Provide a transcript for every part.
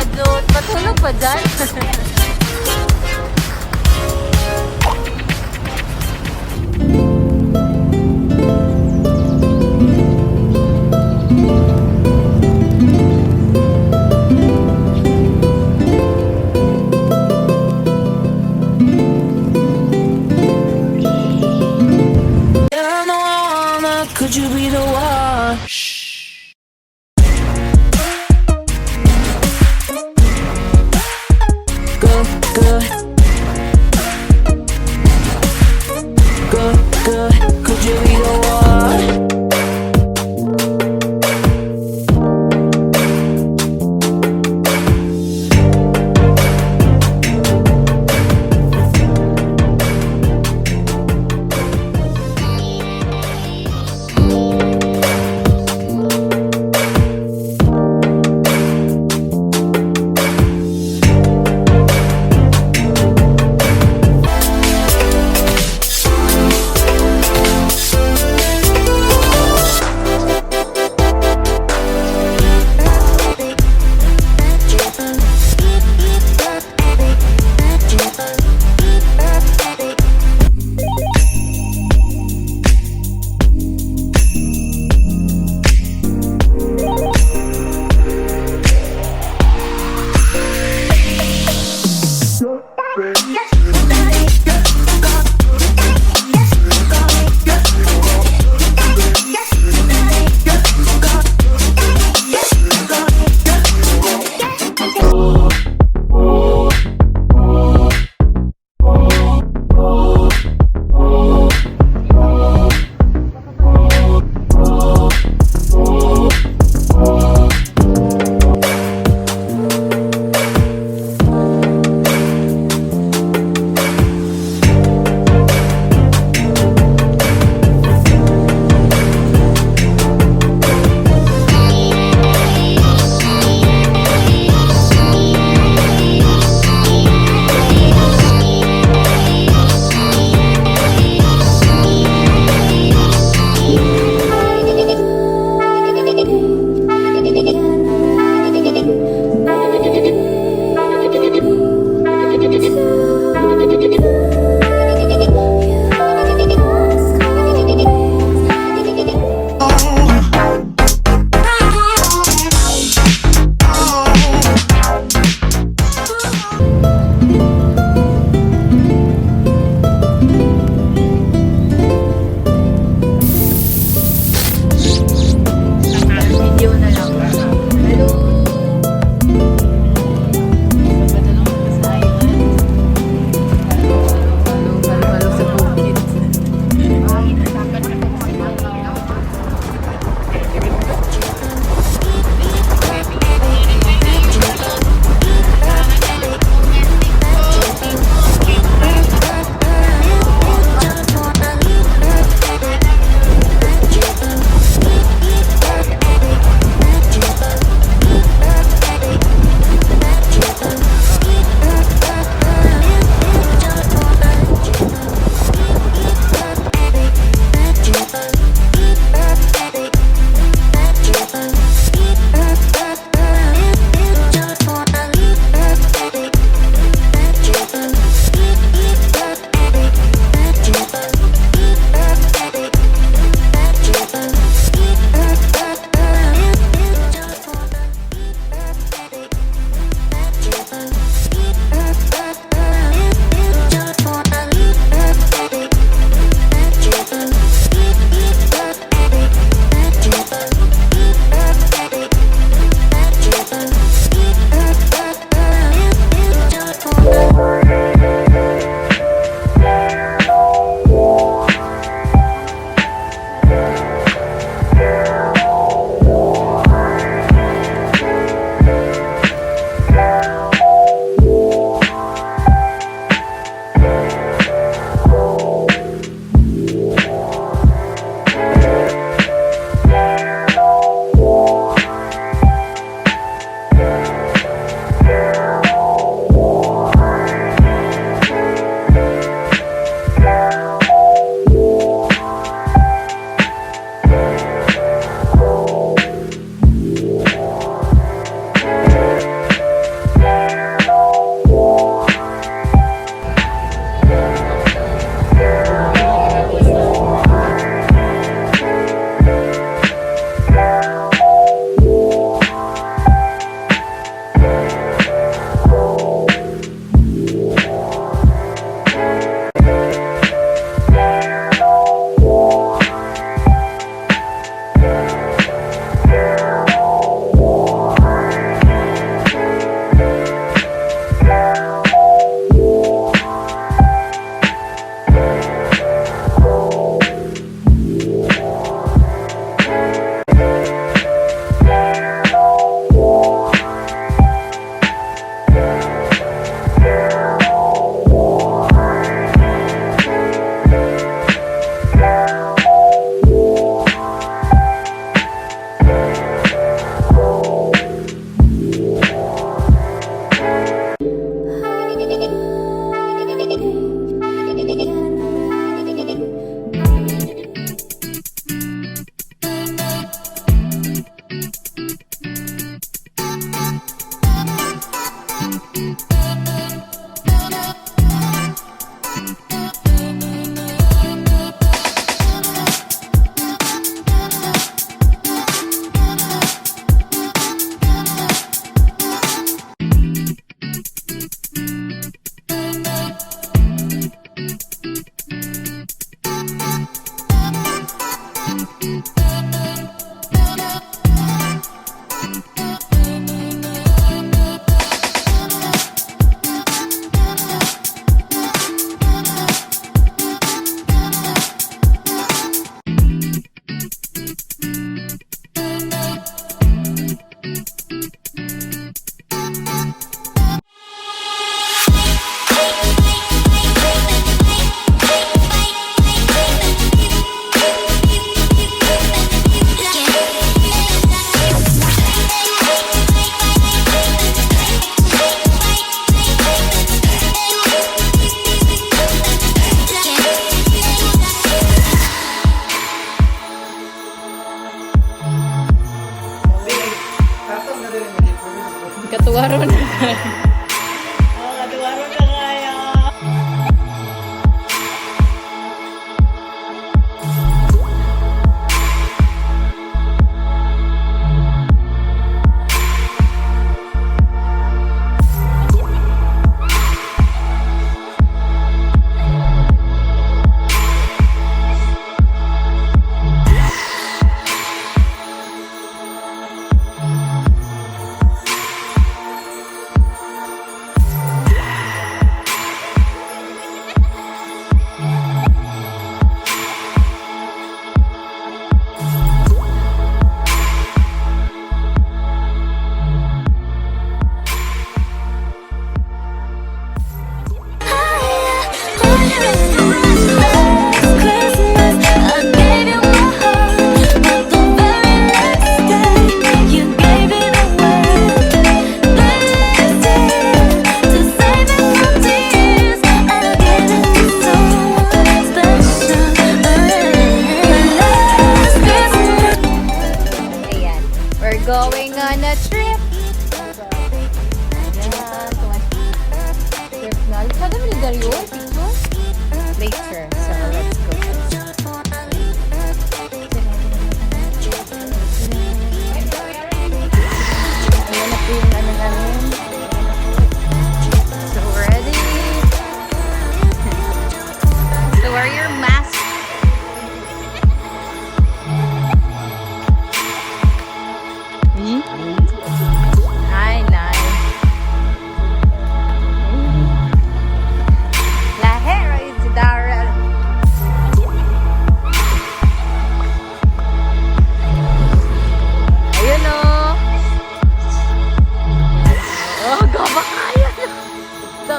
Badot, patulog pa dyan? Could you be the one? Good, good. Good, good. Could you be the one? Katuwaro na. Katuwaro na kaya. Going on a trip. Trip na. Kada mo ni Dario? Picture? Later. So, let's go. Ayan na po yung ano namin. So, ready? So, wear your mask. Hi, nice. Lahera is Daryl. Ayun o. Oh, gaba kaya na. Ito,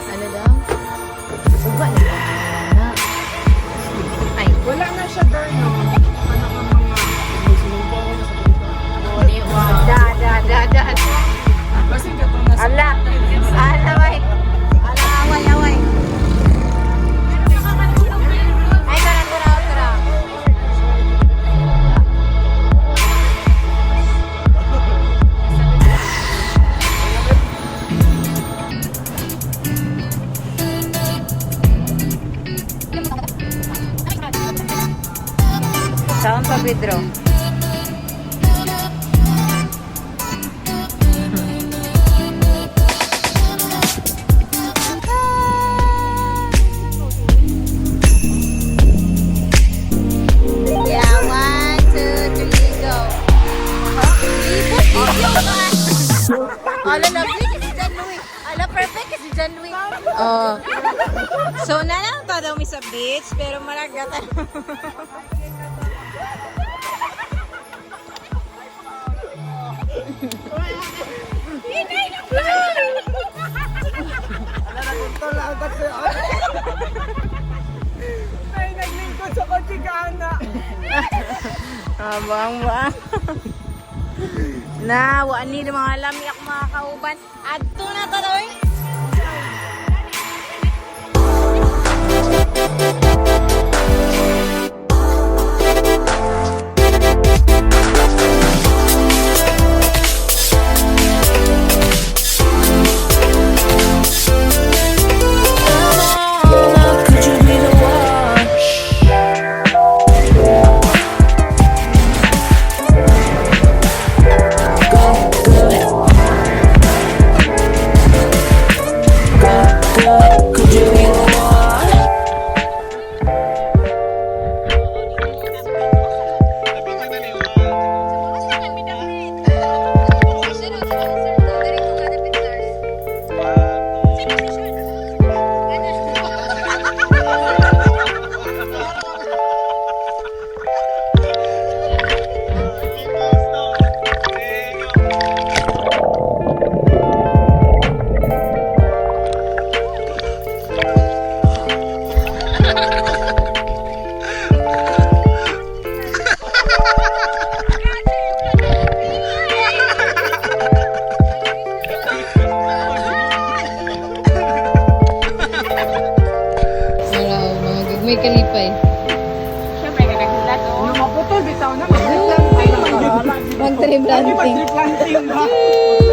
ano daw? Uba na ba? Ay, Wala na siya girl, no? Da. Ala. Ala, way. Ala, away. Ay, tara. Saan pa, Pedro? Ala, lovely kasi John Louis. Ala, perfect kasi John Louis. Oh. So, nalang to daw mi sa beach, pero maragatan. Hinay na plan! Ala, naguntol lang agad sa'yo. Ay, naglingkod sa kotse ka, anak. Abang. Na, wani ng mga lami ako mga kauban. Adto na to daw eh. May kalipay. Siyempre, kagaglat. Lumaputol, bitaw na. Ay, Mag-tree planting. Mag-tree planting ba?